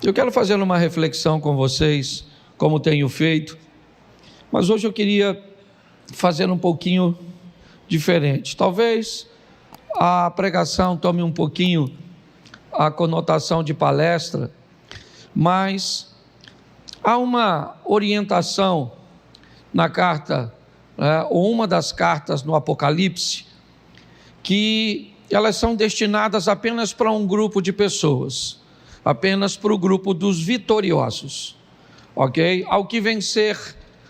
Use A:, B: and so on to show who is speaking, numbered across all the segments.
A: Eu quero fazer uma reflexão com vocês, como tenho feito, mas hoje eu queria fazer um pouquinho diferente. Talvez a pregação tome um pouquinho a conotação de palestra, mas há uma orientação na carta, ou uma das cartas no Apocalipse, que elas são destinadas apenas para um grupo de pessoas, apenas para o grupo dos vitoriosos, ok? Ao que vencer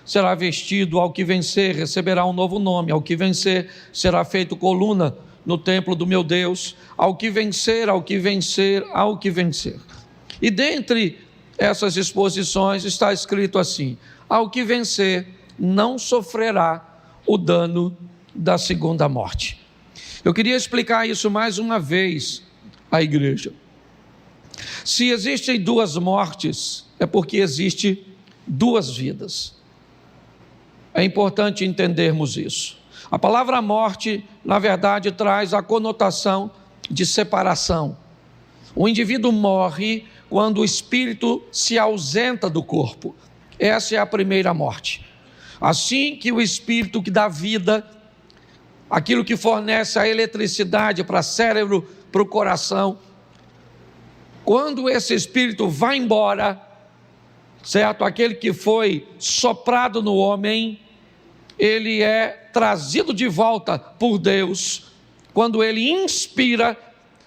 A: será vestido, ao que vencer receberá um novo nome, ao que vencer será feito coluna no templo do meu Deus, ao que vencer, ao que vencer, ao que vencer. E dentre essas exposições está escrito assim: ao que vencer não sofrerá o dano da segunda morte. Eu queria explicar isso mais uma vez à igreja. Se existem duas mortes, é porque existe duas vidas. É importante entendermos isso. A palavra morte, na verdade, traz a conotação de separação. O indivíduo morre quando o espírito se ausenta do corpo. Essa é a primeira morte. Assim que o espírito que dá vida, aquilo que fornece a eletricidade para o cérebro, para o coração, quando esse espírito vai embora, certo? Aquele que foi soprado no homem, ele é trazido de volta por Deus. Quando ele inspira,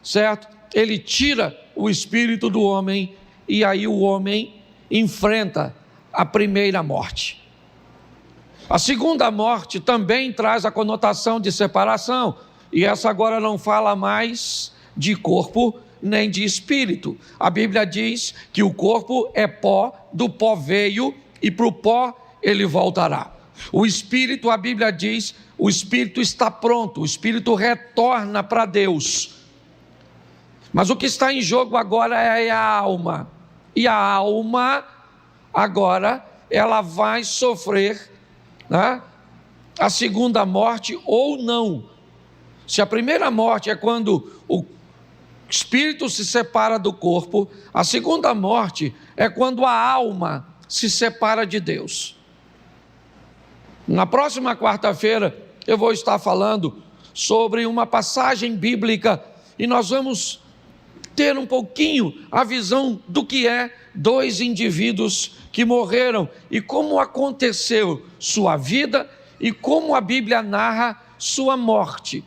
A: certo? Ele tira o espírito do homem e aí o homem enfrenta a primeira morte. A segunda morte também traz a conotação de separação, e essa agora não fala mais de corpo nem de espírito. A Bíblia diz que o corpo é pó, do pó veio e para o pó ele voltará. O espírito, a Bíblia diz, o espírito está pronto, o espírito retorna para Deus. Mas o que está em jogo agora é a alma. E a alma, agora, ela vai sofrer, né, a segunda morte ou não. Se a primeira morte é quando o espírito se separa do corpo, a segunda morte é quando a alma se separa de Deus. Na próxima quarta-feira eu vou estar falando sobre uma passagem bíblica e nós vamos ter um pouquinho a visão do que é dois indivíduos que morreram e como aconteceu sua vida e como a Bíblia narra sua morte.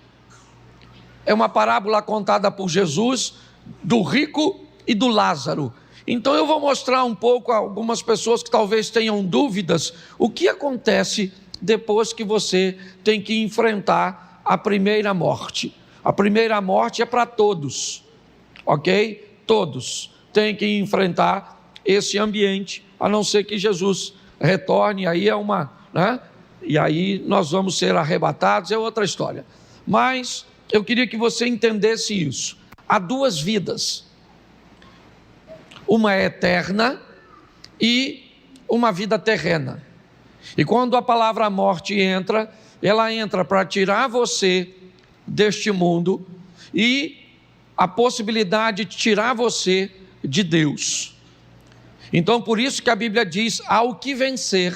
A: É uma parábola contada por Jesus do rico e do Lázaro. Então eu vou mostrar um pouco a algumas pessoas que talvez tenham dúvidas o que acontece depois que você tem que enfrentar a primeira morte. A primeira morte é para todos, ok? Todos têm que enfrentar esse ambiente, a não ser que Jesus retorne, aí é uma, né? E aí nós vamos ser arrebatados, é outra história. Mas eu queria que você entendesse isso. Há duas vidas. Uma é eterna e uma vida terrena. E quando a palavra morte entra, ela entra para tirar você deste mundo e a possibilidade de tirar você de Deus. Então, por isso que a Bíblia diz: ao que vencer,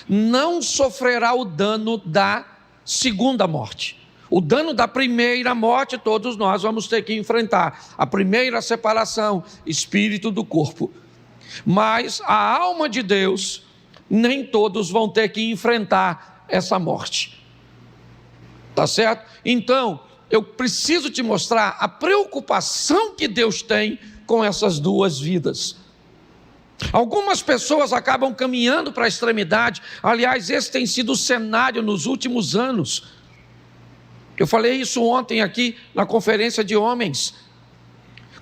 A: não sofrerá o dano da segunda morte. O dano da primeira morte, todos nós vamos ter que enfrentar. A primeira separação, espírito do corpo. Mas a alma de Deus, nem todos vão ter que enfrentar essa morte. Tá certo? Então, eu preciso te mostrar a preocupação que Deus tem com essas duas vidas. Algumas pessoas acabam caminhando para a extremidade. Aliás, esse tem sido o cenário nos últimos anos. Eu falei isso ontem aqui na conferência de homens.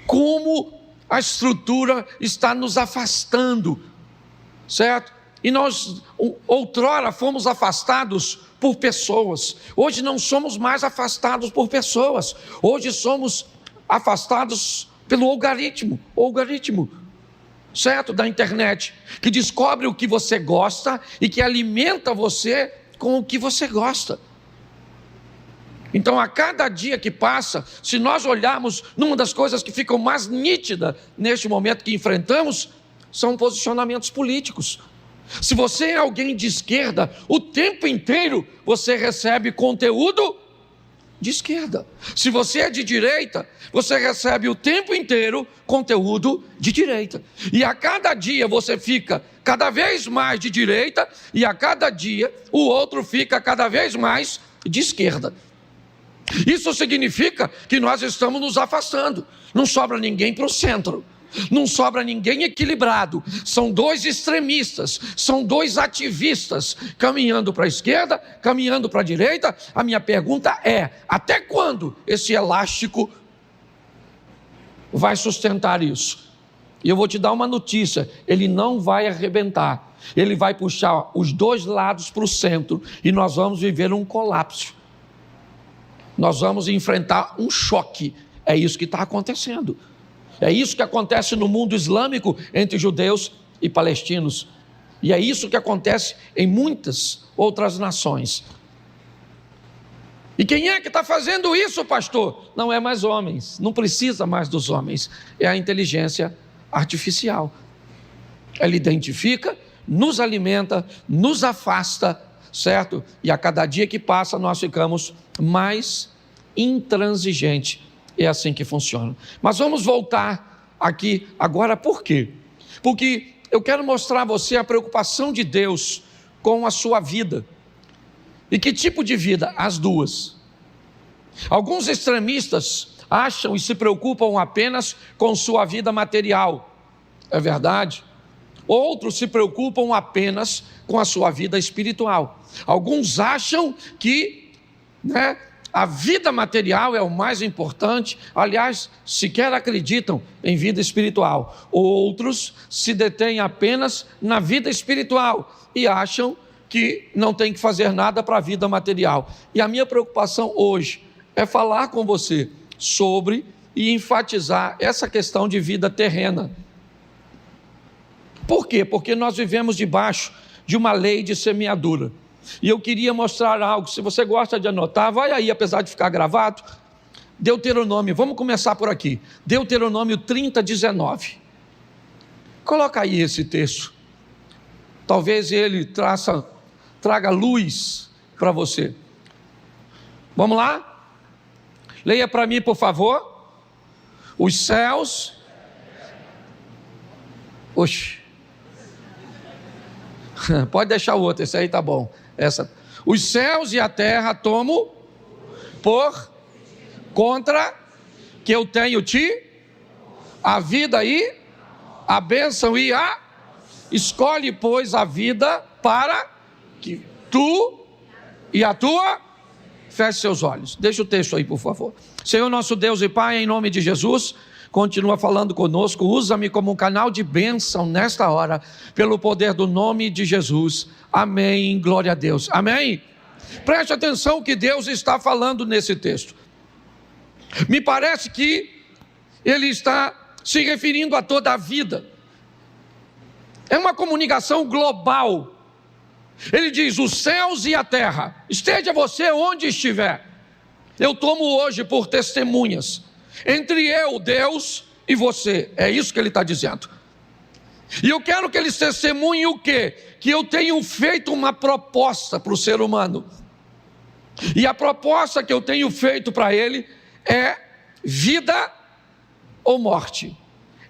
A: Como a estrutura está nos afastando, certo? E nós outrora fomos afastados por pessoas. Hoje não somos mais afastados por pessoas. Hoje somos afastados pelo algoritmo, certo? Da internet, que descobre o que você gosta e que alimenta você com o que você gosta. Então, a cada dia que passa, se nós olharmos, numa das coisas que ficam mais nítidas neste momento que enfrentamos, são posicionamentos políticos. Se você é alguém de esquerda, o tempo inteiro você recebe conteúdo de esquerda. Se você é de direita, você recebe o tempo inteiro conteúdo de direita. E a cada dia você fica cada vez mais de direita, e a cada dia o outro fica cada vez mais de esquerda. Isso significa que nós estamos nos afastando. Não sobra ninguém para o centro. Não sobra ninguém equilibrado. São dois extremistas, são dois ativistas, caminhando para a esquerda, caminhando para a direita. A minha pergunta é: até quando esse elástico vai sustentar isso? E eu vou te dar uma notícia: ele não vai arrebentar. Ele vai puxar os dois lados para o centro, e nós vamos viver um colapso. Nós vamos enfrentar um choque. É isso que está acontecendo. É isso que acontece no mundo islâmico entre judeus e palestinos. E é isso que acontece em muitas outras nações. E quem é que está fazendo isso, pastor? Não é mais homens, não precisa mais dos homens. É a inteligência artificial. Ela identifica, nos alimenta, nos afasta, certo? E a cada dia que passa nós ficamos mais intransigentes. É assim que funciona. Mas vamos voltar aqui agora. Por quê? Porque eu quero mostrar a você a preocupação de Deus com a sua vida. E que tipo de vida? As duas. Alguns extremistas acham e se preocupam apenas com sua vida material. É verdade? Outros se preocupam apenas com a sua vida espiritual. Alguns acham que, a vida material é o mais importante. Aliás, sequer acreditam em vida espiritual. Outros se detêm apenas na vida espiritual e acham que não tem que fazer nada para a vida material. E a minha preocupação hoje é falar com você sobre e enfatizar essa questão de vida terrena. Por quê? Porque nós vivemos debaixo de uma lei de semeadura. E eu queria mostrar algo. Se você gosta de anotar, vai aí, apesar de ficar gravado. Deuteronômio, vamos começar por aqui. Deuteronômio 30:19. Coloca aí esse texto. Talvez ele traga luz para você. Vamos lá? Leia para mim, por favor. Os céus... Oxe. Pode deixar o outro, esse aí tá bom. Os céus e a terra tomo por contra que eu tenho a vida e a bênção e a... Escolhe, pois, a vida para que tu e a tua... Feche seus olhos. Deixa o texto aí, por favor. Senhor nosso Deus e Pai, em nome de Jesus, continua falando conosco. Usa-me como um canal de bênção nesta hora, pelo poder do nome de Jesus. Amém. Glória a Deus. Amém. Preste atenção que Deus está falando nesse texto. Me parece que ele está se referindo a toda a vida. É uma comunicação global. Ele diz: os céus e a terra, esteja você onde estiver, eu tomo hoje por testemunhas entre eu, Deus, e você. É isso que ele está dizendo. E eu quero que eles testemunhem o quê? Que eu tenho feito uma proposta para o ser humano. E a proposta que eu tenho feito para ele é vida ou morte,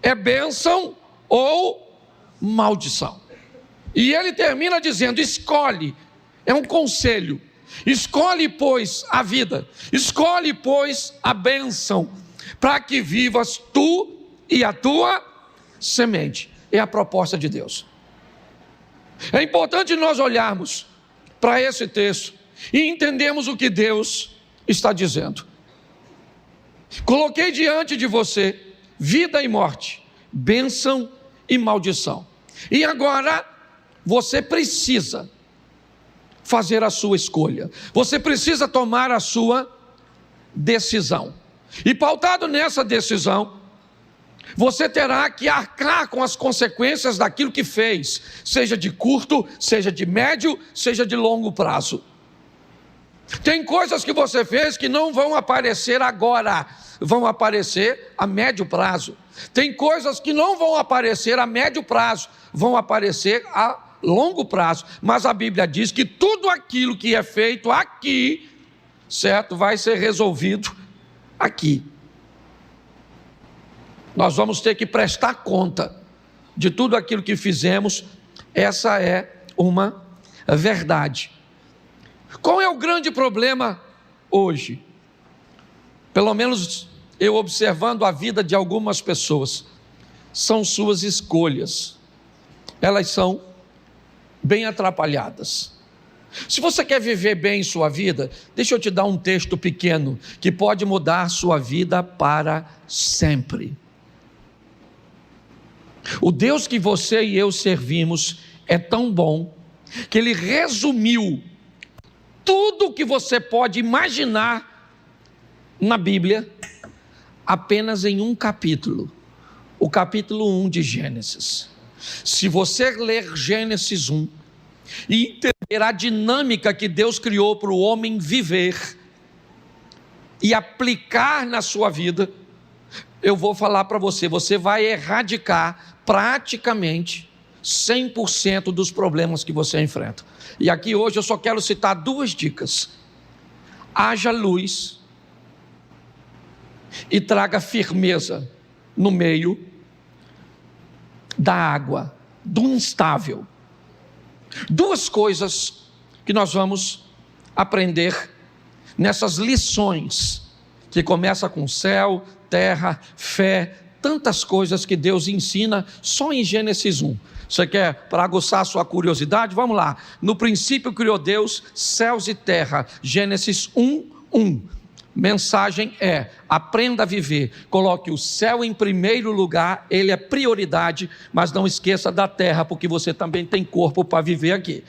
A: é bênção ou maldição. E ele termina dizendo: escolhe, é um conselho, escolhe, pois, a vida, escolhe, pois, a bênção, para que vivas tu e a tua semente. É a proposta de Deus. É importante nós olharmos para esse texto e entendermos o que Deus está dizendo. Coloquei diante de você vida e morte, bênção e maldição. E agora você precisa fazer a sua escolha. Você precisa tomar a sua decisão. E pautado nessa decisão, você terá que arcar com as consequências daquilo que fez, seja de curto, seja de médio, seja de longo prazo. Tem coisas que você fez que não vão aparecer agora, vão aparecer a médio prazo. Tem coisas que não vão aparecer a médio prazo, vão aparecer a longo prazo. Mas a Bíblia diz que tudo aquilo que é feito aqui, certo, vai ser resolvido aqui. Nós vamos ter que prestar conta de tudo aquilo que fizemos. Essa é uma verdade. Qual é o grande problema hoje? Pelo menos eu observando a vida de algumas pessoas, são suas escolhas. Elas são bem atrapalhadas. Se você quer viver bem sua vida, deixa eu te dar um texto pequeno que pode mudar sua vida para sempre. O Deus que você e eu servimos é tão bom que Ele resumiu tudo o que você pode imaginar na Bíblia apenas em um capítulo, o capítulo 1 de Gênesis. Se você ler Gênesis 1 e entender a dinâmica que Deus criou para o homem viver e aplicar na sua vida, eu vou falar para você, você vai erradicar praticamente 100% dos problemas que você enfrenta. E aqui hoje eu só quero citar 2 dicas. Haja luz e traga firmeza no meio da água, do instável. 2 coisas que nós vamos aprender nessas lições, que começa com céu, terra, fé, tantas coisas que Deus ensina só em Gênesis 1. Você quer, para aguçar a sua curiosidade? Vamos lá. No princípio criou Deus céus e terra. Gênesis 1:1. Mensagem é: aprenda a viver. Coloque o céu em primeiro lugar, ele é prioridade, mas não esqueça da terra, porque você também tem corpo para viver aqui.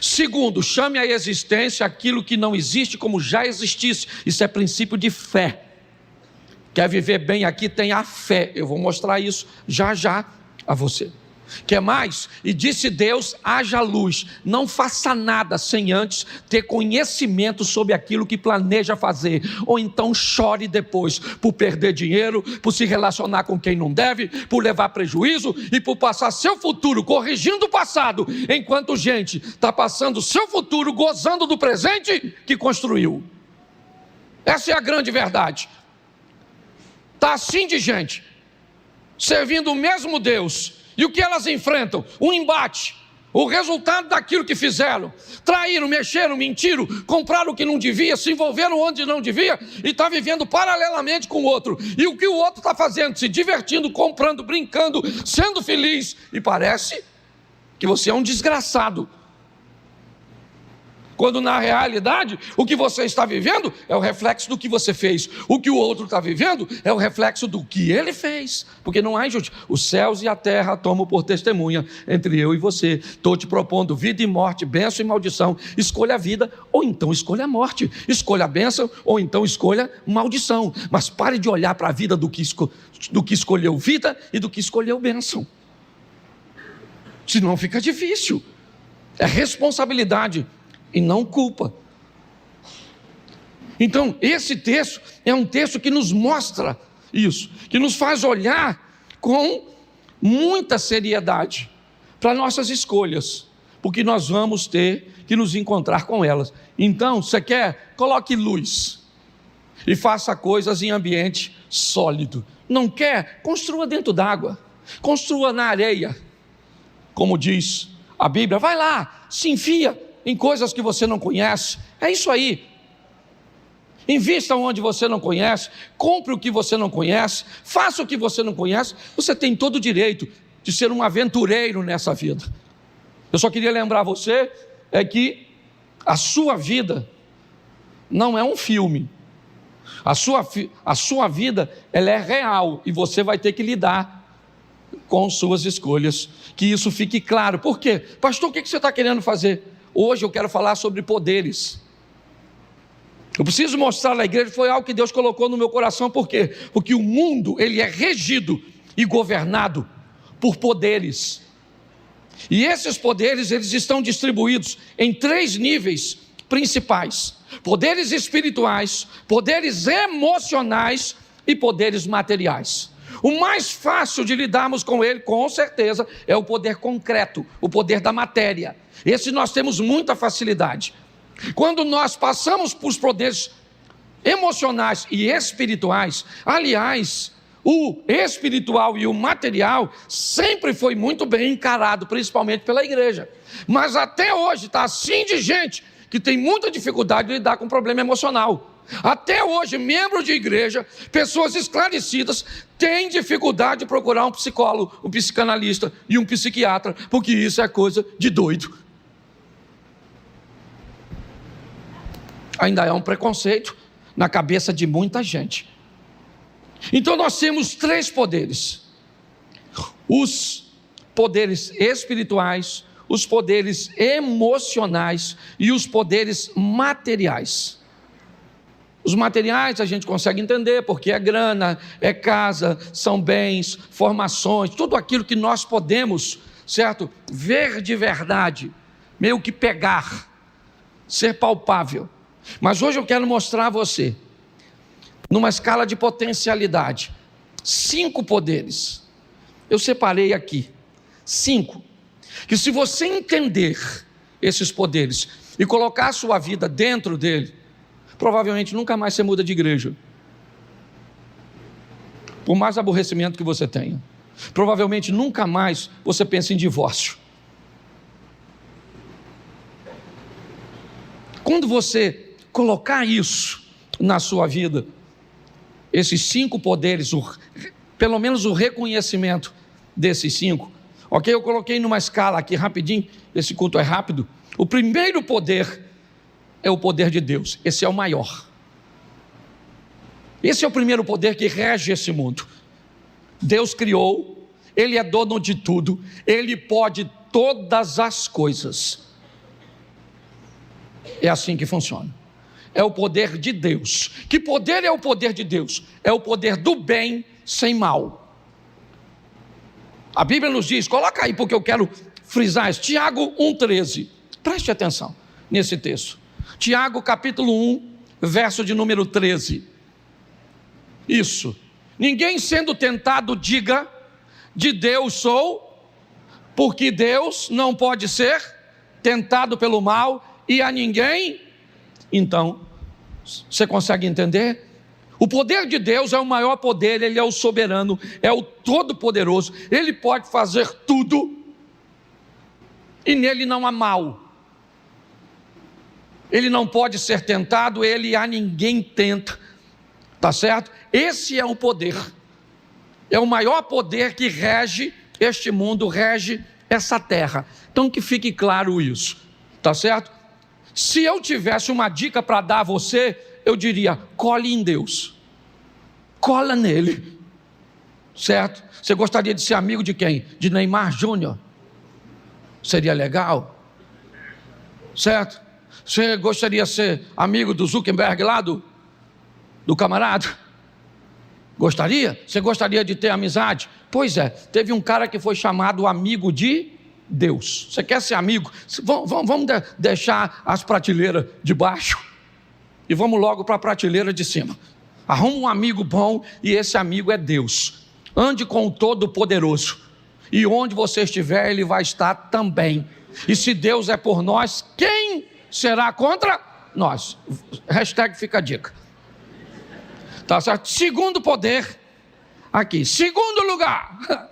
A: Segundo, chame à existência aquilo que não existe como já existisse. Isso é princípio de fé. Quer viver bem aqui? Tenha fé. Eu vou mostrar isso já já a você. Quer mais? E disse Deus: haja luz. Não faça nada sem antes ter conhecimento sobre aquilo que planeja fazer. Ou então chore depois por perder dinheiro, por se relacionar com quem não deve, por levar prejuízo e por passar seu futuro corrigindo o passado, enquanto gente está passando seu futuro gozando do presente que construiu. Essa é a grande verdade. Está assim de gente servindo o mesmo Deus. E o que elas enfrentam? Um embate, o resultado daquilo que fizeram. Traíram, mexeram, mentiram, compraram o que não devia, se envolveram onde não devia e está vivendo paralelamente com o outro. E o que o outro está fazendo? Se divertindo, comprando, brincando, sendo feliz. E parece que você é um desgraçado, quando na realidade o que você está vivendo é o reflexo do que você fez. O que o outro está vivendo é o reflexo do que ele fez, porque não há injustiça. Os céus e a terra tomam por testemunha entre eu e você. Estou te propondo vida e morte, bênção e maldição. Escolha a vida ou então escolha a morte. Escolha a bênção ou então escolha maldição. Mas pare de olhar para a vida do que escolheu vida e do que escolheu bênção, senão fica difícil. É responsabilidade e não culpa. Então, esse texto é um texto que nos mostra isso, que nos faz olhar com muita seriedade para nossas escolhas, porque nós vamos ter que nos encontrar com elas. Então, você quer? Coloque luz e faça coisas em ambiente sólido. Não quer? Construa dentro d'água, construa na areia, como diz a Bíblia. Vai lá, se enfia em coisas que você não conhece. É isso aí. Invista onde você não conhece, compre o que você não conhece, faça o que você não conhece. Você tem todo o direito de ser um aventureiro nessa vida. Eu só queria lembrar você que a sua vida não é um filme. A sua vida, ela é real e você vai ter que lidar com suas escolhas. Que isso fique claro. Por quê? Pastor, o que você está querendo fazer? Hoje eu quero falar sobre poderes. Eu preciso mostrar na igreja, foi algo que Deus colocou no meu coração. Por quê? Porque o mundo, ele é regido e governado por poderes. E esses poderes, eles estão distribuídos em 3 níveis principais: poderes espirituais, poderes emocionais e poderes materiais. O mais fácil de lidarmos com ele, com certeza, é o poder concreto, o poder da matéria. Esse nós temos muita facilidade. Quando nós passamos por poderes emocionais e espirituais, aliás, o espiritual e o material sempre foi muito bem encarado, principalmente pela igreja. Mas até hoje está assim de gente que tem muita dificuldade de lidar com problema emocional. Até hoje, membros de igreja, pessoas esclarecidas, têm dificuldade de procurar um psicólogo, um psicanalista e um psiquiatra, porque isso é coisa de doido. Ainda é um preconceito na cabeça de muita gente. Então nós temos 3 poderes: os poderes espirituais, os poderes emocionais e os poderes materiais. Os materiais a gente consegue entender, porque é grana, é casa, são bens, formações, tudo aquilo que nós podemos, certo, ver de verdade, meio que pegar, ser palpável. Mas hoje eu quero mostrar a você, numa escala de potencialidade, 5 poderes. Eu separei aqui 5, que se você entender esses poderes e colocar a sua vida dentro dele, provavelmente nunca mais você muda de igreja, por mais aborrecimento que você tenha. Provavelmente nunca mais você pensa em divórcio. Quando você colocar isso na sua vida, esses 5 poderes, pelo menos o reconhecimento desses 5, ok? Eu coloquei numa escala aqui rapidinho, esse culto é rápido. O primeiro poder é o poder de Deus, esse é o maior. Esse é o primeiro poder que rege esse mundo. Deus criou, Ele é dono de tudo, Ele pode todas as coisas. É assim que funciona. É o poder de Deus. Que poder é o poder de Deus? É o poder do bem sem mal. A Bíblia nos diz, coloca aí porque eu quero frisar isso, Tiago 1,13. Preste atenção nesse texto. Tiago capítulo 1, verso de número 13. Isso. Ninguém sendo tentado diga, de Deus sou, porque Deus não pode ser tentado pelo mal e a ninguém. Então, você consegue entender? O poder de Deus é o maior poder, Ele é o soberano, é o todo-poderoso, Ele pode fazer tudo e nele não há mal. Ele não pode ser tentado, Ele a ninguém tenta, tá certo? Esse é o poder, é o maior poder que rege este mundo, rege essa terra. Então que fique claro isso, tá certo? Se eu tivesse uma dica para dar a você, eu diria, cole em Deus, cola nele, certo? Você gostaria de ser amigo de quem? De Neymar Júnior? Seria legal, certo? Você gostaria de ser amigo do Zuckerberg lá, do camarada? Gostaria? Você gostaria de ter amizade? Pois é, teve um cara que foi chamado amigo de Deus. Você quer ser amigo? Vamos deixar as prateleiras de baixo e vamos logo para a prateleira de cima. Arruma um amigo bom e esse amigo é Deus. Ande com o Todo-Poderoso e onde você estiver Ele vai estar também. E se Deus é por nós, quem será contra nós? Hashtag fica a dica. Tá certo? Segundo poder, aqui, segundo lugar,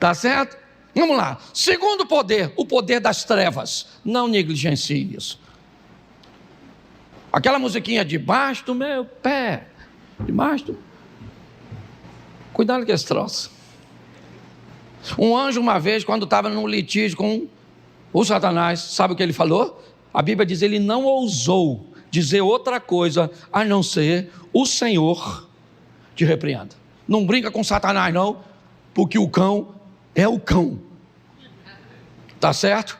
A: tá certo? Vamos lá, segundo poder, o poder das trevas. Não negligencie isso. Aquela musiquinha debaixo do meu pé, debaixo do... Cuidado com esse troço. Um anjo uma vez, quando estava num litígio com o Satanás, sabe o que ele falou? A Bíblia diz, ele não ousou dizer outra coisa, a não ser, o Senhor te repreenda. Não brinca com Satanás não, porque o cão é o cão. Tá certo?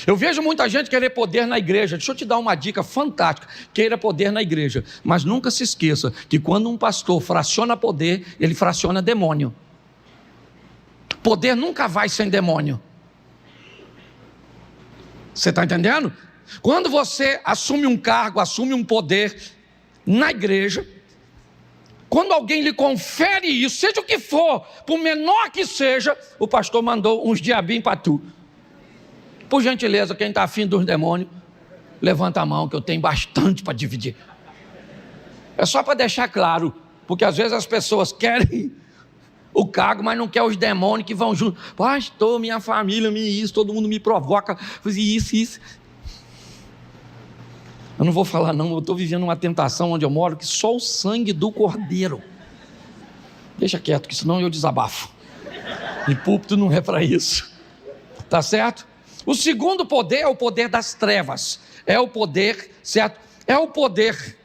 A: Eu vejo muita gente querer poder na igreja. Deixa eu te dar uma dica fantástica. Queira poder na igreja, mas nunca se esqueça que quando um pastor fraciona poder, ele fraciona demônio. Poder nunca vai sem demônio. Você está entendendo? quando você assume um cargo, assume um poder na igreja, quando alguém lhe confere isso, seja o que for, por menor que seja, o pastor mandou uns diabinhos para tu. Por gentileza, quem está afim dos demônios, levanta a mão que eu tenho bastante para dividir. É só para deixar claro, porque às vezes as pessoas querem o cargo, mas não querem os demônios que vão junto. Pastor, minha família, isso, todo mundo me provoca, isso. Eu não vou falar não, eu estou vivendo uma tentação onde eu moro, que só o sangue do cordeiro. Deixa quieto, que senão eu desabafo. E púlpito não é para isso. Tá certo? O segundo poder é o poder das trevas. É o poder, certo? É o poder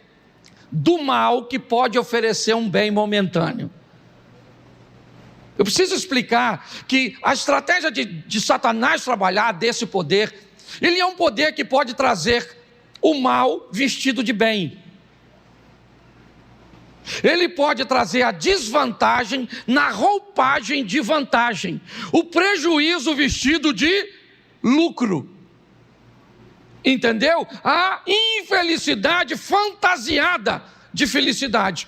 A: do mal que pode oferecer um bem momentâneo. Eu preciso explicar que a estratégia de Satanás trabalhar desse poder, ele é um poder que pode trazer o mal vestido de bem. Ele pode trazer a desvantagem na roupagem de vantagem, o prejuízo vestido de lucro. Entendeu? A infelicidade fantasiada de felicidade.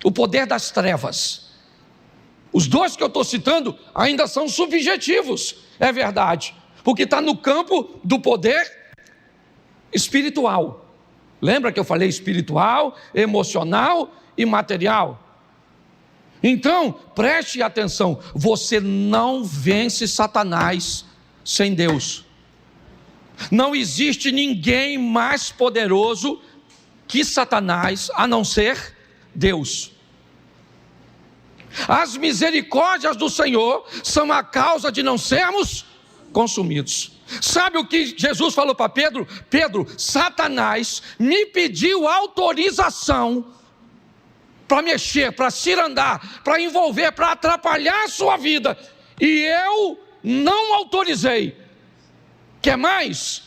A: O poder das trevas. Os dois que eu estou citando ainda são subjetivos, é verdade, porque está no campo do poder espiritual. Lembra que eu falei espiritual, emocional e material? Então, preste atenção, você não vence Satanás sem Deus. Não existe ninguém mais poderoso que Satanás, a não ser Deus. As misericórdias do Senhor são a causa de não sermos consumidos. Sabe o que Jesus falou para Pedro? Pedro, Satanás me pediu autorização para mexer, para cirandar, para envolver, para atrapalhar a sua vida, e eu não autorizei. Quer mais?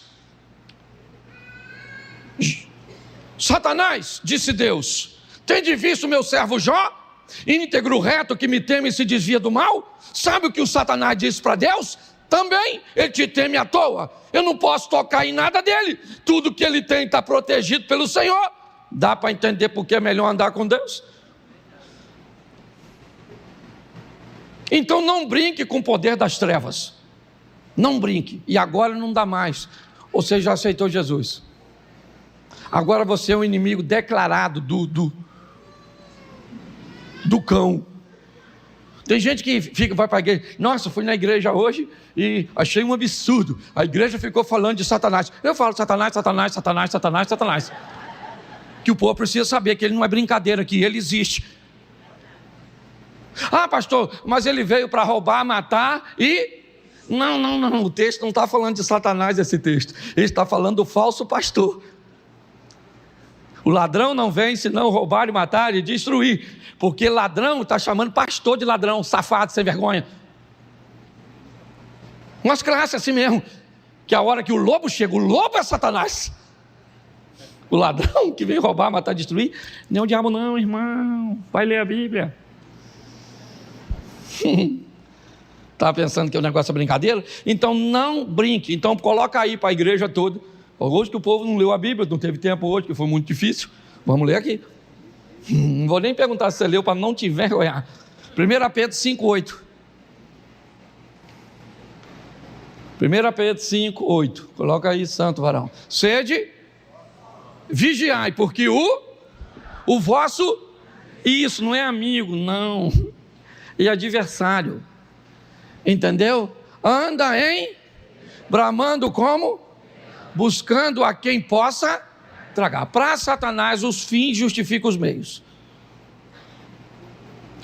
A: Satanás, disse Deus, tende visto meu servo Jó, íntegro, reto, que me teme e se desvia do mal? Sabe o que o Satanás disse para Deus? Também ele te teme à toa. Eu não posso tocar em nada dele. Tudo que ele tem está protegido pelo Senhor. Dá para entender porque é melhor andar com Deus? Então não brinque com o poder das trevas. Não brinque. E agora não dá mais. Ou seja, já aceitou Jesus. Agora você é um inimigo declarado do cão. Tem gente que vai para a igreja. Nossa, fui na igreja hoje e achei um absurdo. A igreja ficou falando de Satanás. Eu falo Satanás. Que o povo precisa saber que ele não é brincadeira, que ele existe. Ah, pastor, mas ele veio para roubar, matar e... Não, o texto não está falando de Satanás, esse texto. Ele está falando do falso pastor. O ladrão não vem senão roubar e matar e destruir. Porque ladrão está chamando pastor de ladrão, safado, sem vergonha. Umas classes assim mesmo. Que a hora que o lobo chega, o lobo é Satanás. O ladrão que vem roubar, matar, destruir, nem o diabo não, irmão. Vai ler a Bíblia. Está pensando que o negócio é brincadeira? Então não brinque. Então coloca aí para a igreja toda. Hoje que o povo não leu a Bíblia, não teve tempo hoje, que foi muito difícil. Vamos ler aqui. Não vou nem perguntar se você leu para não te envergonhar. 1 Pedro 5,8. 1 Pedro 5,8. Coloca aí, santo varão. Sede, vigiai, porque o vosso, isso não é amigo, não. E adversário. Entendeu? Anda em bramando como? Buscando a quem possa tragar. Para Satanás os fins justificam os meios.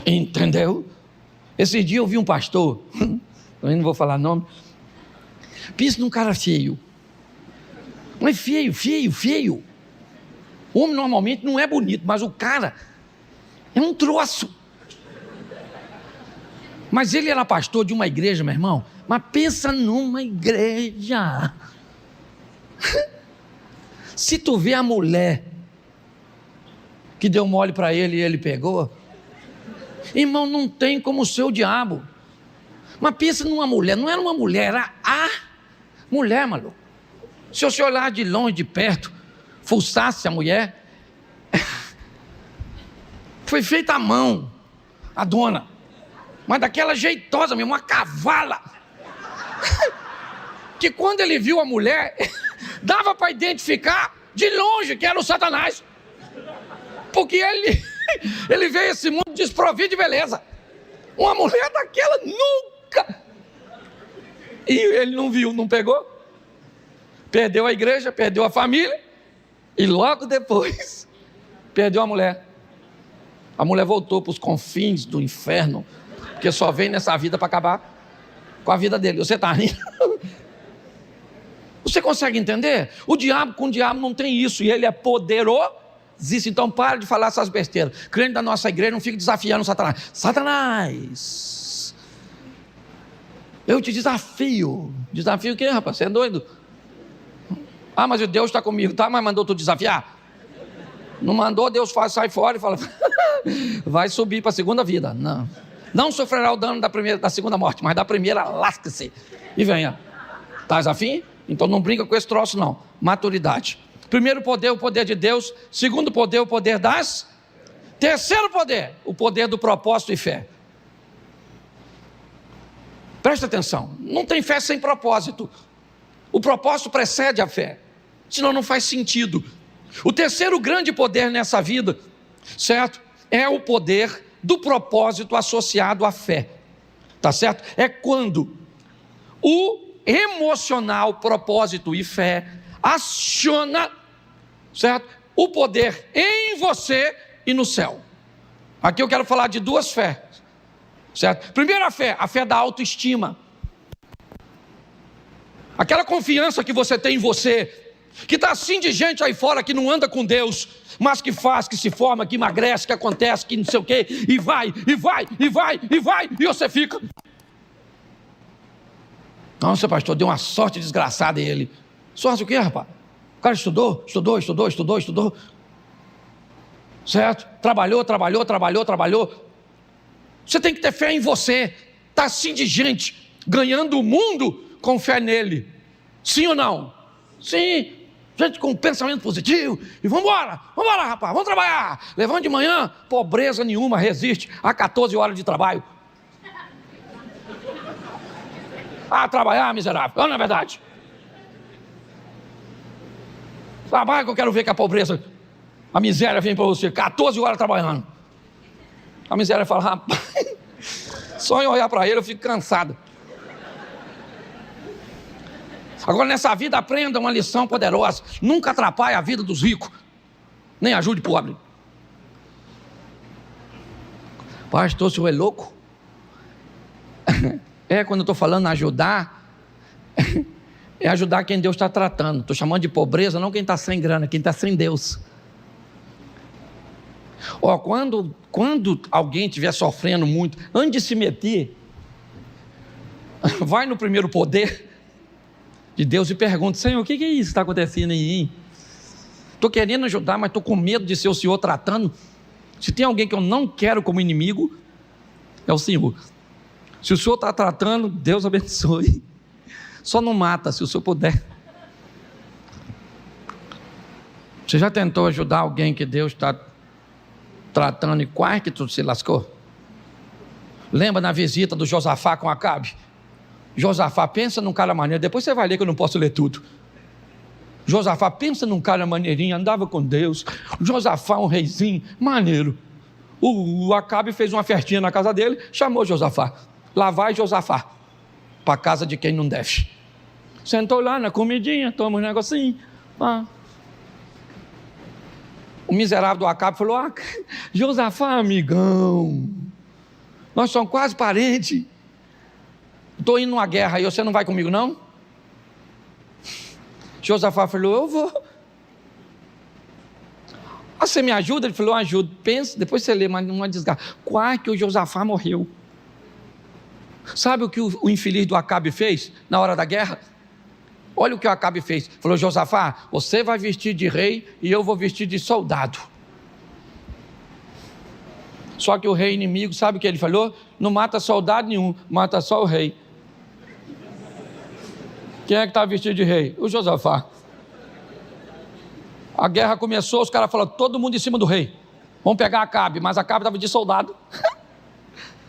A: Entendeu? Esse dia eu vi um pastor, eu não vou falar nome, pensa num cara feio. Não é feio. O homem normalmente não é bonito, mas o cara é um troço. Mas ele era pastor de uma igreja, meu irmão. Mas pensa numa igreja. Se tu vê a mulher que deu mole para ele e ele pegou, irmão, não tem como ser o diabo. Mas pensa numa mulher, não era uma mulher, era a mulher, maluco. Se você olhar de longe, de perto, fuçasse a mulher, foi feita à mão, a dona, mas daquela jeitosa mesmo, uma cavala, que quando ele viu a mulher, dava para identificar de longe que era o Satanás, porque ele veio a esse mundo desprovido de beleza. Uma mulher daquela nunca. E ele não viu, não pegou. Perdeu a igreja, perdeu a família. E logo depois, perdeu a mulher. A mulher voltou para os confins do inferno, porque só vem nessa vida para acabar com a vida dele. Você está rindo? Você consegue entender? Com o diabo não tem isso. E ele é poderoso. Então para de falar essas besteiras. Crente da nossa igreja não fica desafiando Satanás. Satanás, eu te desafio. Desafio o quê, rapaz? Você é doido? Ah, mas Deus está comigo. Tá, mas mandou tu desafiar? Não mandou, Deus sai fora e fala vai subir para a segunda vida. Não sofrerá o dano da segunda morte, mas da primeira lasque-se e venha. Estás afim? Então não brinca com esse troço não. Maturidade. Primeiro poder, o poder de Deus. Segundo poder, o poder das. Terceiro poder, o poder do propósito e fé. Presta atenção, não tem fé sem propósito. O propósito precede a fé, senão não faz sentido. O terceiro grande poder nessa vida, certo? É o poder do propósito associado à fé. Tá certo? É quando o emocional, propósito e fé aciona, certo? O poder em você e no céu. Aqui eu quero falar de duas fés, certo? Primeiro a fé da autoestima. Aquela confiança que você tem em você, que está assim de gente aí fora que não anda com Deus, mas que faz, que se forma, que emagrece, que acontece, que não sei o quê, e vai, e você fica. Nossa, pastor, deu uma sorte desgraçada ele. Sorte o quê, rapaz? O cara estudou. Certo? Trabalhou. Você tem que ter fé em você. Está assim de gente, ganhando o mundo com fé nele. Sim ou não? Sim. Gente com pensamento positivo. E vamos embora, rapaz, vamos trabalhar. Levando de manhã, pobreza nenhuma resiste a 14 horas de trabalho. Trabalhar, miserável. Não é verdade? Trabalha que eu quero ver que a pobreza, a miséria vem para você. 14 horas trabalhando. A miséria fala, rapaz, só em olhar para ele eu fico cansado. Agora nessa vida aprenda uma lição poderosa. Nunca atrapalhe a vida dos ricos, nem ajude pobre. Pastor, o senhor é louco? Quando eu estou falando ajudar, é ajudar quem Deus está tratando. Estou chamando de pobreza, não quem está sem grana, quem está sem Deus. Quando alguém estiver sofrendo muito, antes de se meter, vai no primeiro poder de Deus e pergunta, Senhor, o que é isso que está acontecendo aí? Estou querendo ajudar, mas estou com medo de ser o Senhor tratando. Se tem alguém que eu não quero como inimigo, é o Senhor. Se o Senhor está tratando, Deus abençoe. Só não mata, se o Senhor puder. Você já tentou ajudar alguém que Deus está tratando e quase que tu se lascou? Lembra na visita do Josafá com Acabe? Josafá, pensa num cara maneiro. Depois você vai ler que eu não posso ler tudo. Josafá, pensa num cara maneirinho, andava com Deus. Josafá, um reizinho, maneiro. O Acabe fez uma festinha na casa dele, chamou Josafá. Lá vai Josafá, para a casa de quem não deve. Sentou lá na comidinha, toma um negocinho. O miserável do Acabe falou, Josafá, amigão, nós somos quase parentes. Estou indo numa guerra aí, você não vai comigo não? Josafá falou, eu vou. Você me ajuda? Ele falou, eu ajudo. Pensa, depois você lê, mas não é desgraça. Quase que o Josafá morreu. Sabe o que o infeliz do Acabe fez na hora da guerra? Olha o que o Acabe fez. Falou, Josafá, você vai vestir de rei e eu vou vestir de soldado. Só que o rei inimigo, sabe o que ele falou? Não mata soldado nenhum, mata só o rei. Quem é que está vestido de rei? O Josafá. A guerra começou, os caras falaram, todo mundo em cima do rei. Vamos pegar Acabe, mas Acabe estava de soldado.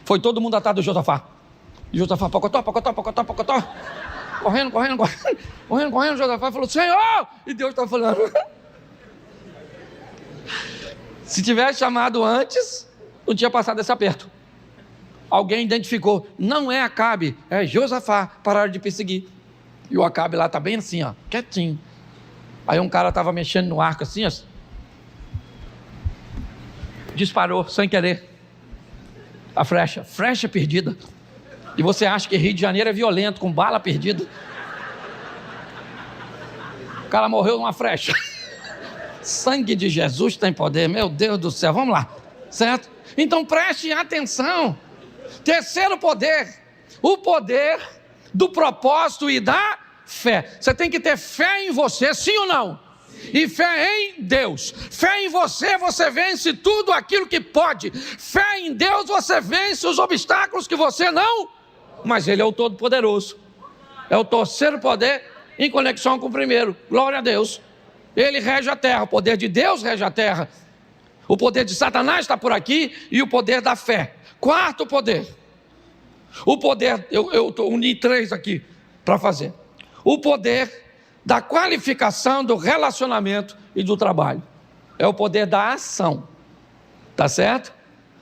A: Foi todo mundo atrás do Josafá. E Josafá, pocotó. Correndo. Josafá falou, Senhor! E Deus está falando. Se tivesse chamado antes, não tinha passado esse aperto. Alguém identificou, não é Acabe, é Josafá, pararam de perseguir. E o Acabe lá está bem assim, ó, quietinho. Aí um cara estava mexendo no arco assim, ó, disparou sem querer a flecha perdida. E você acha que Rio de Janeiro é violento, com bala perdida? O cara morreu numa flecha. Sangue de Jesus tem poder, meu Deus do céu, vamos lá, certo? Então preste atenção. Terceiro poder, o poder do propósito e da fé. Você tem que ter fé em você, sim ou não? E fé em Deus. Fé em você, você vence tudo aquilo que pode. Fé em Deus, você vence os obstáculos que você não. Mas Ele é o Todo-Poderoso. É o terceiro poder em conexão com o primeiro. Glória a Deus. Ele rege a terra, o poder de Deus rege a terra. O poder de Satanás está por aqui e o poder da fé. Quarto poder. O poder, eu uni 3 aqui para fazer. O poder da qualificação, do relacionamento e do trabalho. É o poder da ação. Tá certo?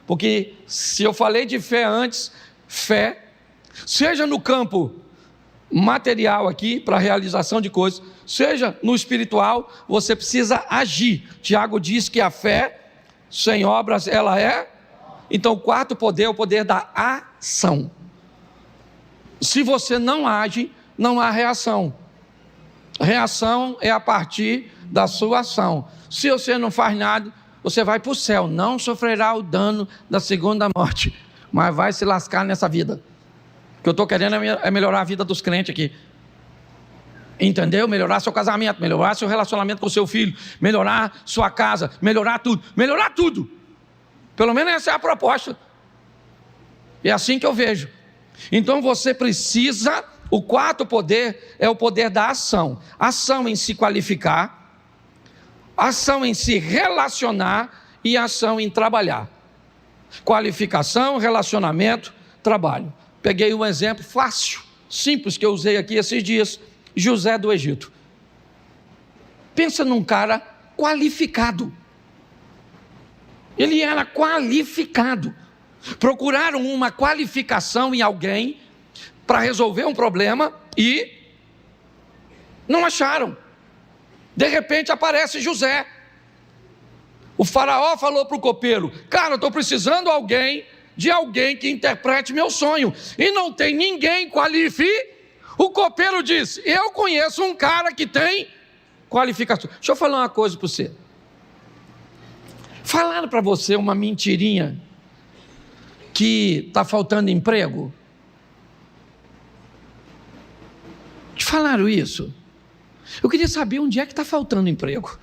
A: Porque se eu falei de fé antes, fé, seja no campo material aqui, para a realização de coisas, seja no espiritual, você precisa agir. Tiago diz que a fé, sem obras, ela é. Então o quarto poder é o poder da ação. Se você não age, não há reação. Reação é a partir da sua ação. Se você não faz nada, você vai para o céu, não sofrerá o dano da segunda morte, mas vai se lascar nessa vida. O que eu estou querendo é melhorar a vida dos crentes aqui. Entendeu? Melhorar seu casamento, melhorar seu relacionamento com seu filho, melhorar sua casa, melhorar tudo. Pelo menos essa é a proposta. É assim que eu vejo. Então você precisa, o quarto poder é o poder da ação. Ação em se qualificar, ação em se relacionar e ação em trabalhar. Qualificação, relacionamento, trabalho. Peguei um exemplo fácil, simples, que eu usei aqui esses dias. José do Egito. Pensa num cara qualificado. Ele era qualificado. Procuraram uma qualificação em alguém para resolver um problema e não acharam. De repente aparece José. O faraó falou para o copeiro: cara, eu estou precisando de alguém que interprete meu sonho. E não tem ninguém qualificado. O copeiro disse: eu conheço um cara que tem qualificação. Deixa eu falar uma coisa para você. Falaram para você uma mentirinha que está faltando emprego? Te falaram isso? Eu queria saber onde é que está faltando emprego.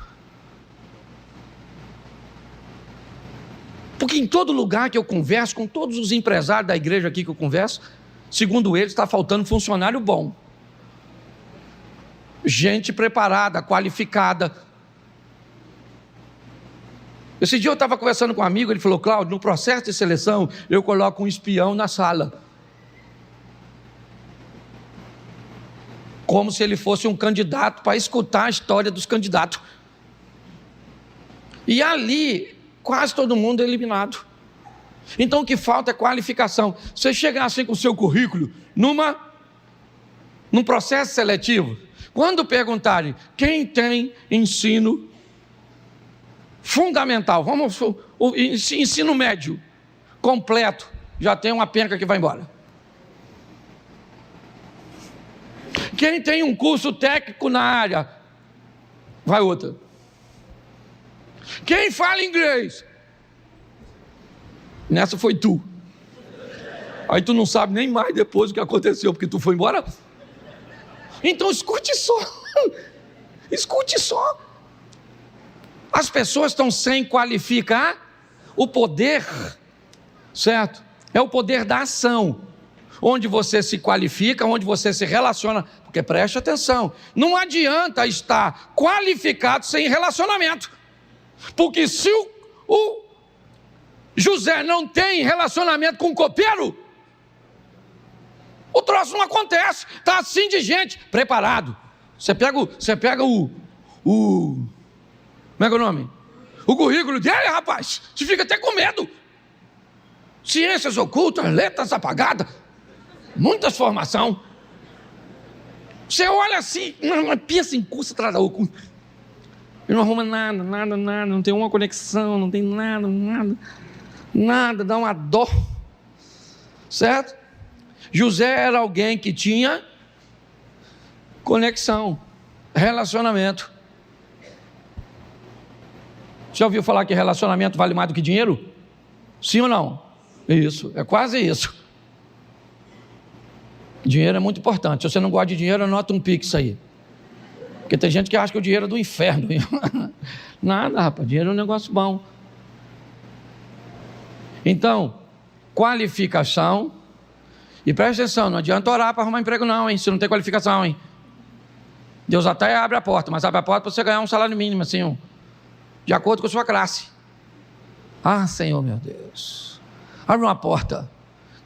A: Porque em todo lugar que eu converso, com todos os empresários da igreja aqui que eu converso, segundo eles, está faltando funcionário bom. Gente preparada, qualificada. Esse dia eu estava conversando com um amigo, ele falou: Cláudio, no processo de seleção, eu coloco um espião na sala. Como se ele fosse um candidato, para escutar a história dos candidatos. E ali, quase todo mundo é eliminado. Então o que falta é qualificação. Você chegar assim com o seu currículo, num processo seletivo, quando perguntarem quem tem ensino fundamental, o ensino médio completo, já tem uma penca que vai embora. Quem tem um curso técnico na área, vai outra. Quem fala inglês, nessa foi tu. Aí tu não sabe nem mais depois o que aconteceu, porque tu foi embora. Então escute só. Escute só. As pessoas estão sem qualificar. O poder, certo? É o poder da ação. onde você se qualifica, onde você se relaciona, porque preste atenção, não adianta estar qualificado sem relacionamento, porque se o José não tem relacionamento com o copeiro, o troço não acontece, está assim de gente, preparado. Você pega o como é que é o nome? O currículo dele, rapaz, você fica até com medo. Ciências ocultas, letras apagadas, muitas formação. Você olha assim, pensa em curso atrás da outra. E não arruma nada, não tem uma conexão, não tem nada, dá uma dó. Certo? José era alguém que tinha conexão, relacionamento. Já ouviu falar que relacionamento vale mais do que dinheiro? Sim ou não? Isso, é quase isso. Dinheiro é muito importante. Se você não gosta de dinheiro, anota um pix aí. Porque tem gente que acha que o dinheiro é do inferno. Nada, rapaz, dinheiro é um negócio bom. Então, qualificação. E presta atenção, não adianta orar para arrumar emprego não, hein? Se não tem qualificação, hein? Deus até abre a porta, mas abre a porta para você ganhar um salário mínimo, assim, de acordo com a sua classe. Ah, Senhor, meu Deus. Abre uma porta.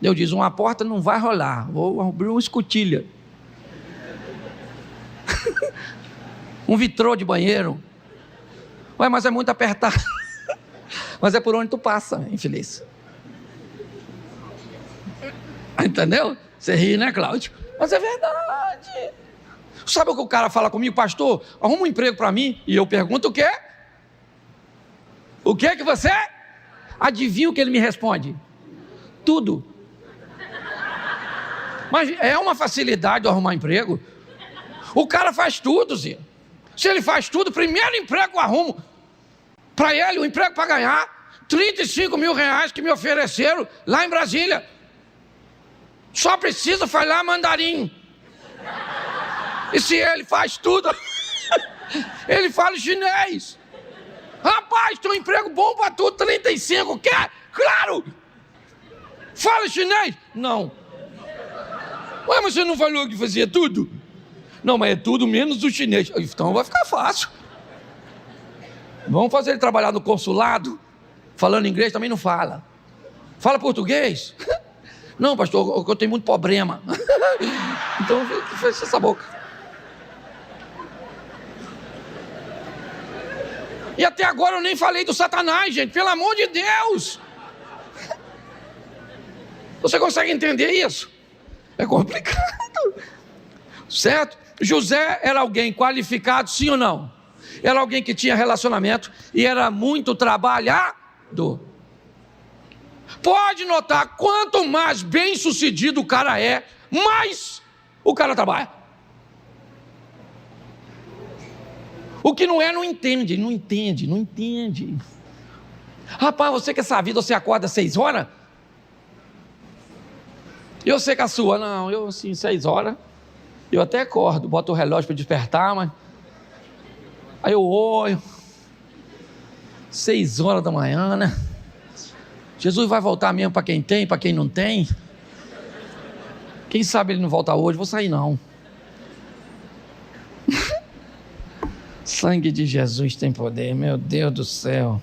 A: Deus diz, uma porta não vai rolar. Vou abrir uma escotilha. Um vitrô de banheiro. Ué, mas é muito apertado. Mas é por onde tu passa, infeliz. Entendeu? Você ri, né, Cláudio? Mas é verdade. Sabe o que o cara fala comigo? Pastor, arruma um emprego para mim. E eu pergunto o quê? O que você? Adivinha o que ele me responde? Tudo. Mas é uma facilidade arrumar emprego. O cara faz tudo, Zé. Se ele faz tudo, primeiro emprego eu arrumo. Para ele, o emprego para ganhar 35 mil reais que me ofereceram lá em Brasília. Só precisa falar mandarim. E se ele faz tudo, ele fala chinês. Rapaz, tem um emprego bom para tu, 35, quer? Claro! Fala chinês? Não. Ué, mas você não falou que fazia tudo? Não, mas é tudo menos o chinês. Então vai ficar fácil. Vamos fazer ele trabalhar no consulado, falando inglês também não fala. Fala português? Não, pastor, eu tenho muito problema. Então fecha essa boca. E até agora eu nem falei do Satanás, gente, pelo amor de Deus. Você consegue entender isso? É complicado. Certo? José era alguém qualificado, sim ou não? Era alguém que tinha relacionamento e era muito trabalhador. Pode notar, quanto mais bem sucedido o cara é, mais o cara trabalha. O que não é, não entende. Rapaz, você que essa vida, você acorda 6 horas? Eu sei que a sua, não, eu assim, 6 horas, eu até acordo, boto o relógio para despertar, mas aí eu olho, 6 horas da manhã, né? Jesus vai voltar mesmo para quem tem, para quem não tem. Quem sabe ele não volta hoje, vou sair não. Sangue de Jesus tem poder, meu Deus do céu.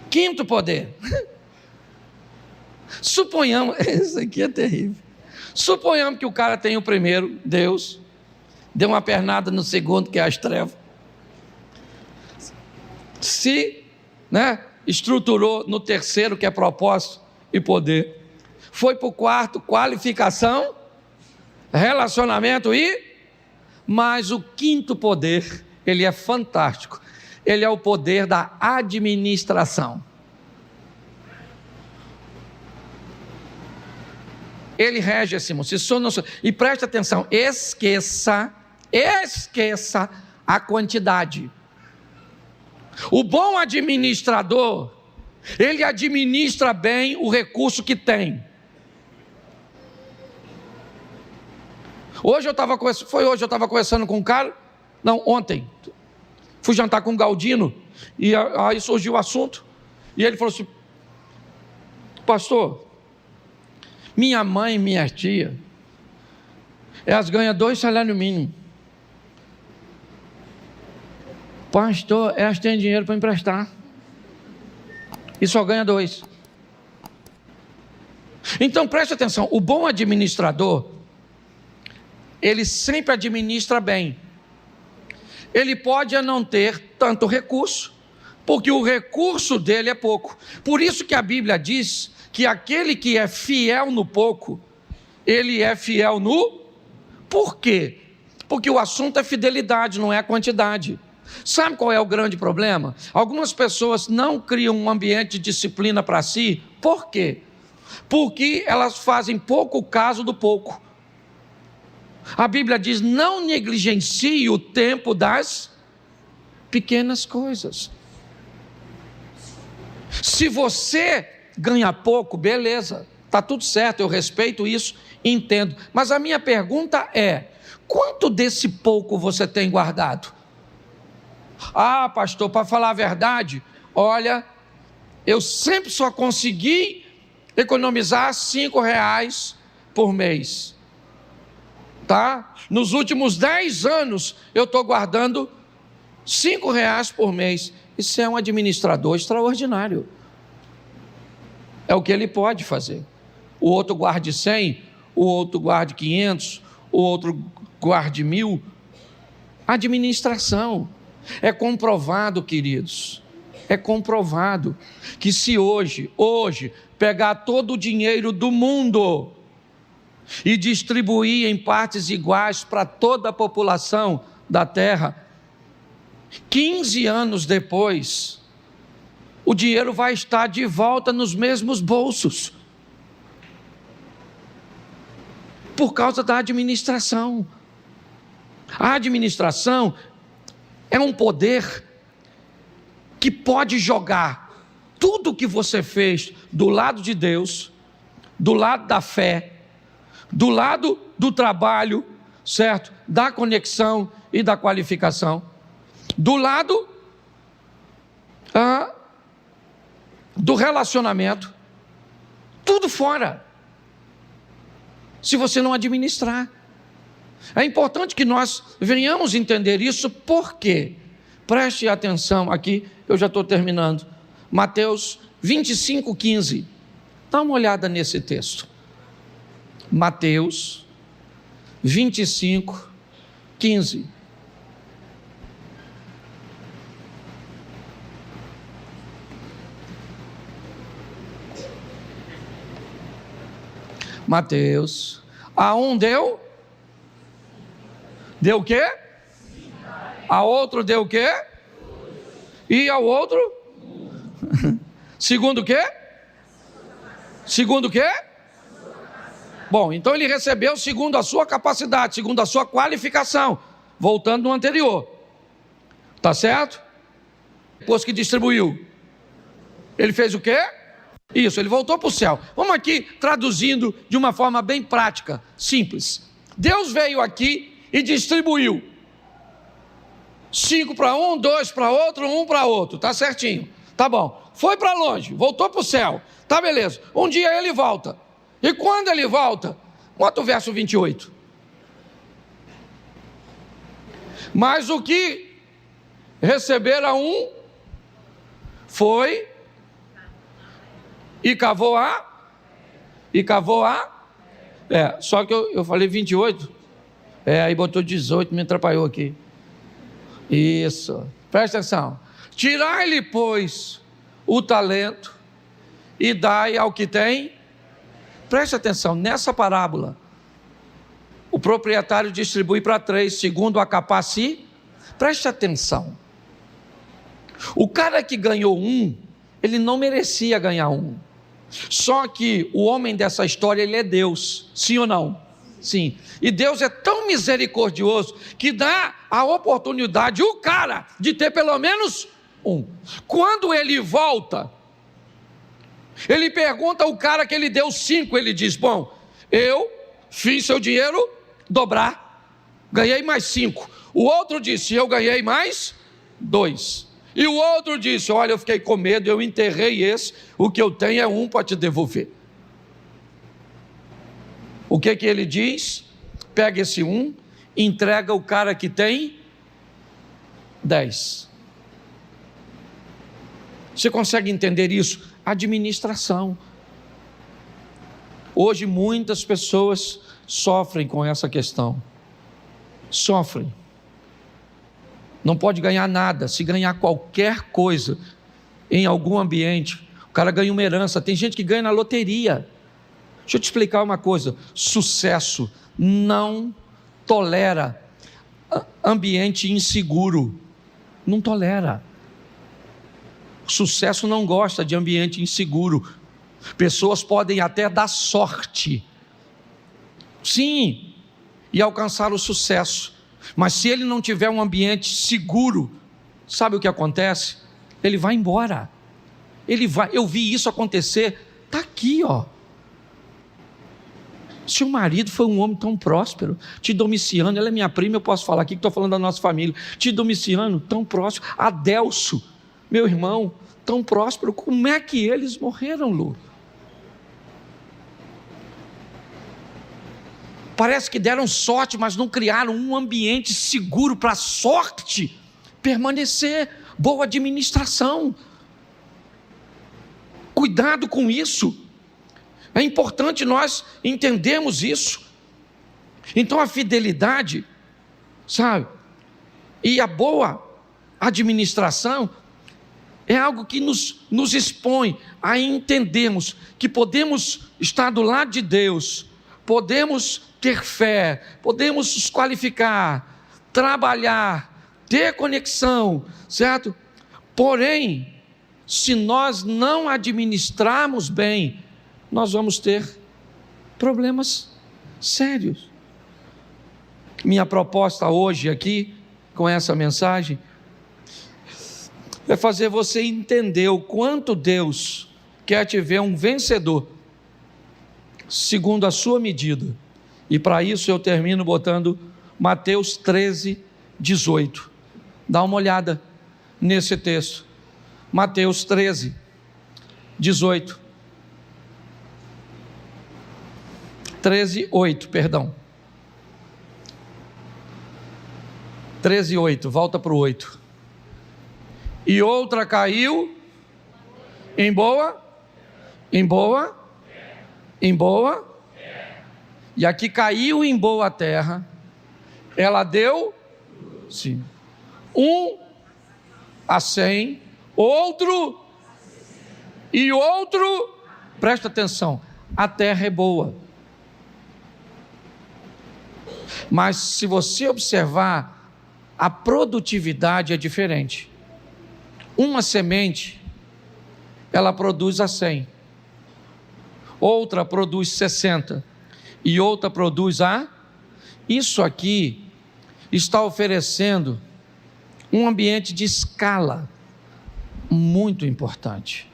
A: 5º poder. Suponhamos, isso aqui é terrível. Suponhamos que o cara tem o primeiro, Deus, deu uma pernada no segundo, que é as trevas. Se, estruturou no terceiro, que é propósito e poder. Foi para o 4, qualificação, relacionamento mas o 5º poder, ele é fantástico. Ele é o poder da administração. Ele rege esse mundo. E preste atenção, esqueça a quantidade. O bom administrador, ele administra bem o recurso que tem. Hoje eu estava conversando com um cara, ontem, fui jantar com o Galdino, e aí surgiu o assunto, e ele falou assim, pastor, Minha mãe e minha tia, elas ganham 2 salários mínimos. Pastor, elas têm dinheiro para emprestar e só ganha 2. Então preste atenção, o bom administrador, ele sempre administra bem. Ele pode não ter tanto recurso, porque o recurso dele é pouco. Por isso que a Bíblia diz que aquele que é fiel no pouco, ele é fiel no... Por quê? Porque o assunto é fidelidade, não é a quantidade. Sabe qual é o grande problema? Algumas pessoas não criam um ambiente de disciplina para si. Por quê? Porque elas fazem pouco caso do pouco. A Bíblia diz: não negligencie o tempo das pequenas coisas. Se você ganha pouco, beleza, está tudo certo, eu respeito isso, entendo. Mas a minha pergunta é: quanto desse pouco você tem guardado? Ah, pastor, para falar a verdade, olha, eu sempre só consegui economizar R$5 por mês, tá? Nos últimos 10 anos, eu estou guardando R$5 por mês. Isso é um administrador extraordinário. É o que ele pode fazer. O outro guarde 100, o outro guarde 500, o outro guarde 1000. Administração. É comprovado, queridos, é comprovado que se hoje pegar todo o dinheiro do mundo e distribuir em partes iguais para toda a população da terra, 15 anos depois, o dinheiro vai estar de volta nos mesmos bolsos, por causa da administração. A administração é um poder que pode jogar tudo o que você fez do lado de Deus, do lado da fé, do lado do trabalho, certo? Da conexão e da qualificação, do lado do relacionamento, tudo fora, se você não administrar. É importante que nós venhamos entender isso, porque, preste atenção aqui, eu já estou terminando, Mateus 25:15, dá uma olhada nesse texto, Mateus 25:15. Mateus, a um deu o quê? A outro deu o quê? E ao outro? Segundo o quê? Segundo o quê? Bom, então ele recebeu segundo a sua capacidade, segundo a sua qualificação, voltando no anterior, tá certo? Depois que distribuiu, ele fez o quê? Isso, ele voltou para o céu. Vamos aqui traduzindo de uma forma bem prática, simples. Deus veio aqui e distribuiu 5 para um, 2 para outro, 1 para outro, tá certinho, tá bom, foi para longe, voltou para o céu, tá beleza, um dia ele volta, e quando ele volta, bota o verso 28, mas o que recebera um, foi e cavou só que eu falei 28, aí botou 18, me atrapalhou aqui. Isso, presta atenção. Tirai-lhe, pois, o talento e dai ao que tem. Presta atenção, nessa parábola, o proprietário distribui para 3, segundo a capacidade. Preste atenção. O cara que ganhou 1, ele não merecia ganhar 1. Só que o homem dessa história, ele é Deus, sim ou não? Sim, e Deus é tão misericordioso que dá a oportunidade, o cara, de ter pelo menos 1. Quando ele volta, ele pergunta ao cara que ele deu 5, ele diz: bom, eu fiz seu dinheiro dobrar, ganhei mais 5. O outro disse: eu ganhei mais 2. E o outro disse: olha, eu fiquei com medo, eu enterrei esse, o que eu tenho é 1 para te devolver. O que ele diz? Pega esse 1, entrega o cara que tem 10. Você consegue entender isso? Administração. Hoje muitas pessoas sofrem com essa questão. Sofrem. Não pode ganhar nada. Se ganhar qualquer coisa em algum ambiente, o cara ganha uma herança. Tem gente que ganha na loteria. Deixa eu te explicar uma coisa. Sucesso não tolera ambiente inseguro. Não tolera. Sucesso não gosta de ambiente inseguro. Pessoas podem até dar sorte, sim, e alcançar o sucesso, mas se ele não tiver um ambiente seguro, sabe o que acontece? Ele vai embora. Eu vi isso acontecer, está aqui, ó. Seu marido foi um homem tão próspero, Domiciano, ela é minha prima, eu posso falar aqui que estou falando da nossa família, Domiciano, tão próspero, Adelso, meu irmão, tão próspero, como é que eles morreram, Lu? Parece que deram sorte, mas não criaram um ambiente seguro para a sorte permanecer. Boa administração. Cuidado com isso. É importante nós entendermos isso. Então a fidelidade, sabe, e a boa administração é algo que nos expõe a entendermos que podemos estar do lado de Deus, podemos ter fé, podemos nos qualificar, trabalhar, ter conexão, certo? Porém, se nós não administrarmos bem, nós vamos ter problemas sérios. Minha proposta hoje aqui, com essa mensagem, é fazer você entender o quanto Deus quer te ver um vencedor, segundo a sua medida. E para isso eu termino botando Mateus 13, 18. Dá uma olhada nesse texto. Mateus 13, 18. 13, 8, perdão. 13, 8, volta para o 8. E outra caiu em boa, e aqui caiu em boa terra, ela deu, sim, 1 a 100, outro, e outro, presta atenção, a terra é boa. Mas se você observar, a produtividade é diferente. Uma semente, ela produz a 100, outra produz 60, e outra produz a... Isso aqui está oferecendo um ambiente de escala muito importante.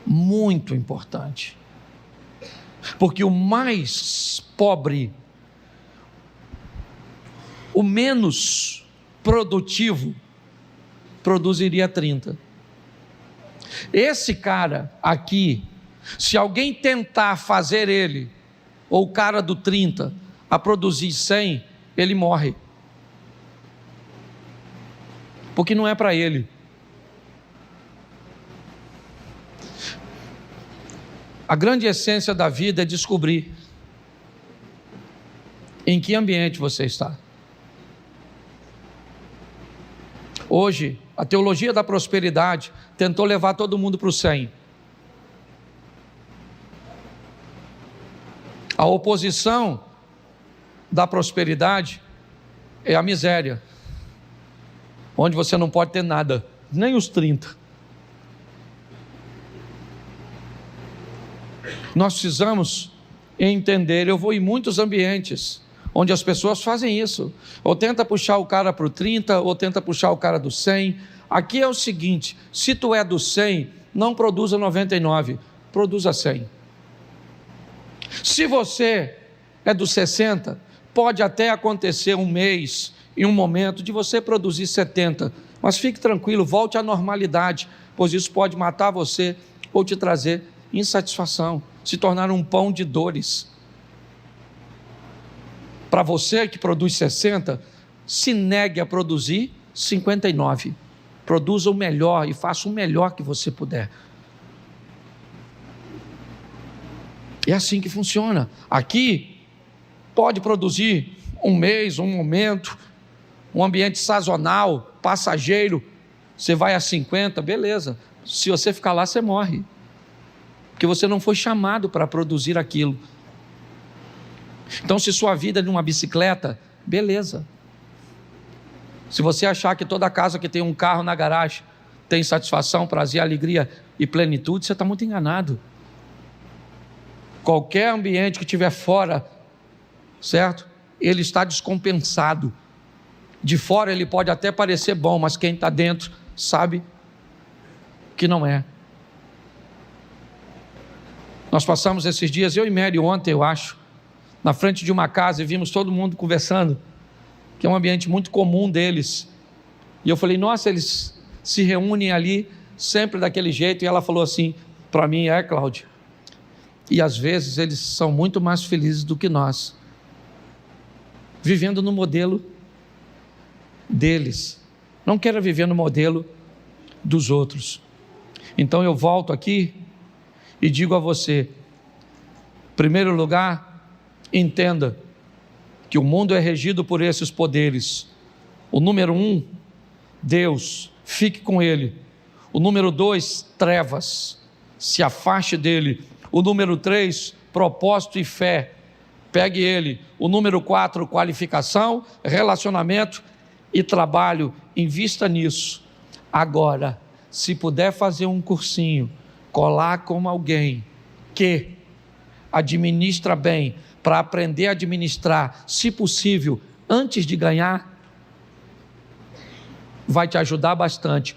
A: Muito importante. Porque o mais pobre, o menos produtivo, produziria 30. Esse cara aqui, se alguém tentar fazer ele, ou o cara do 30, a produzir 100, ele morre. Porque não é para ele. A grande essência da vida é descobrir em que ambiente você está. Hoje, a teologia da prosperidade tentou levar todo mundo para o 100. A oposição da prosperidade é a miséria, onde você não pode ter nada, nem os 30. Nós precisamos entender, eu vou em muitos ambientes onde as pessoas fazem isso, ou tenta puxar o cara para o 30, ou tenta puxar o cara do 100. Aqui é o seguinte, se tu é do 100, não produza 99, produza 100. Se você é do 60, pode até acontecer um mês, em um momento, de você produzir 70, mas fique tranquilo, volte à normalidade, pois isso pode matar você, ou te trazer insatisfação, se tornar um pão de dores. Para você que produz 60, se negue a produzir 59. Produza o melhor e faça o melhor que você puder. É assim que funciona. Aqui, pode produzir um mês, um momento, um ambiente sazonal, passageiro. Você vai a 50, beleza. Se você ficar lá, você morre. Porque você não foi chamado para produzir aquilo. Então, se sua vida é numa bicicleta, beleza. Se você achar que toda casa que tem um carro na garagem tem satisfação, prazer, alegria e plenitude, você está muito enganado. Qualquer ambiente que estiver fora, certo? Ele está descompensado. De fora ele pode até parecer bom, mas quem está dentro sabe que não é. Nós passamos esses dias, eu e Mary ontem, eu acho, na frente de uma casa e vimos todo mundo conversando, que é um ambiente muito comum deles. E eu falei, nossa, eles se reúnem ali sempre daquele jeito. E ela falou assim para mim, Cláudia, e às vezes eles são muito mais felizes do que nós, vivendo no modelo deles. Não quero viver no modelo dos outros. Então eu volto aqui e digo a você, em primeiro lugar, entenda que o mundo é regido por esses poderes. O número 1, Deus, fique com Ele. O número 2, trevas, se afaste dele. O número 3, propósito e fé, pegue ele. O número 4, qualificação, relacionamento e trabalho, invista nisso. Agora, se puder fazer um cursinho, colar com alguém que administra bem, para aprender a administrar, se possível, antes de ganhar, vai te ajudar bastante.